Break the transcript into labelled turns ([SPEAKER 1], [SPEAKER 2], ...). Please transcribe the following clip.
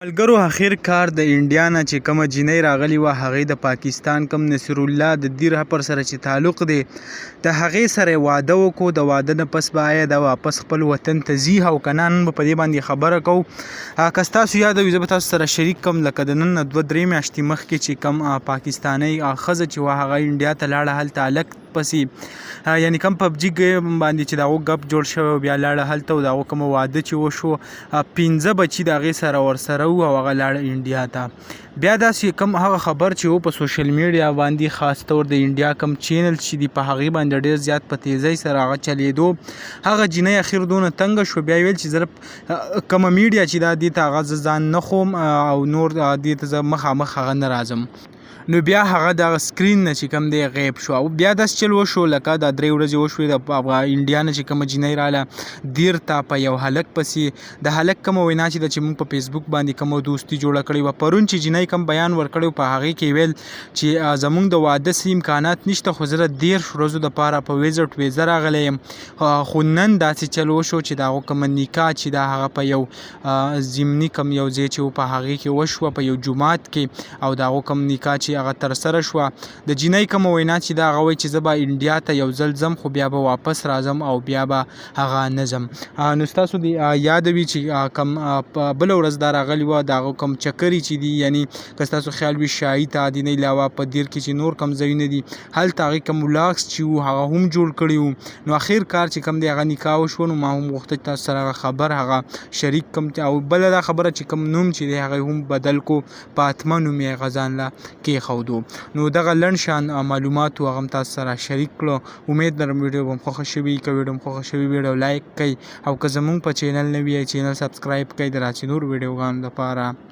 [SPEAKER 1] ملګرو اخر کار د انډیا نه چې کومه جینۍ راغلې وه هغې د پاکستان کوم نصرالله د دیر هپر سره چې تعلق دی د هغې سره یې واده وکړو. د واده نه پس به آیا دا واپس خپل وطن ته ځي او که نه. نن به په دې باندې خبره کوو. که ستاسو یاد وي زه به تاسو سره شریک کړم. لکه د نن نه 2-3 میاشتې مخکې چې کوم پاکستانۍ ښځه چې وه هغه انډیا ته لاړه، هلته هلک پسې یعنې کوم پبجي ګیم باندې چې د هغو ګپ جوړ شوی او بیا لاړه هلته او د هغو کومه واده چې وشو 15 بچي د هغې سره ورسره وو او هغه لاړه انډیا ته. بیا داسې کوم هغه خبر چې و په سوشل میډیا باندې خاص طور د انډیا کوم چینل چې دی په هغې باندې ډېر زیات په تیزۍ سره هغه چلېدو. هغه جینۍ اخر دونه تنګه شوه، بیا ویل چې زه کومه میډیا چې دا دې ته هغه زه ځان نه خوم او نور دې ته زه مخامخ هغه نه راځم. نو بیا هغه دغه سکرین نه چې کوم دی غیب شو او بیا داسې چل وشو لکه دا 3 ورځې وشوې د انډیا نه چې کومه جینۍ راله دیر ته په یو هلک پسې. د هلک کومه وینا چې ده چې موږ په فیسبوک باندې کومه دوستي جوړه کړې وه. پرون چې جینۍ کوم بیان ورکړی په هغې کې ویل چې زموږ د واده څه امکانات نشته خو زه د 13 ورځو دپاره په ویزټ ویزه راغلی یم. خو نن داسې چل وشو چې د هغو کومه نکاح چې دا هغه په یو ضمني کوم یو ځای چې و په هغې کې وشوه په یو جومات کې او د هغو کوم نکاح چې هغه ترسره شوه. د جینۍ کومه وینا چې دا هغه وایي چې زه به انډیا ته یو ځل ځم خو بیا به واپس راځم او بیا به هغه نه ځم. نو ستاسو د یاد وي چې کوم په بله ورځ دا راغلي وه د هغه کوم چکرې چې دي، یعنې که ستاسو خیال وي شاهي تعدي نه علاوه په دیر کې چې نور کوم ځایونه دي هلته هغې کوم ولاګس چې وو هغه هم جوړ کړي وو. نو اخر کار چې کوم دی هغه نکاح وشوه. نو ما هم غوښته چې تاسو سره هغه خبر هغه شریک کړم او بله دا خبره چې کوم نوم چې دی هغه هم بدل کو فاطمه نوم یې هغه ځان له کېښودو. نو دغه لنډ شان معلومات هغه هم تاسو سره شریک کړو. امید لرم ویډیو به هم خوښه شوي. که ویډیو هم خوښه شوي ویډیو لایک کړئ او که زموږ په چینل نه وي چینل سبسکرایب کړئ د راسې نور ویډیوګانو لپاره.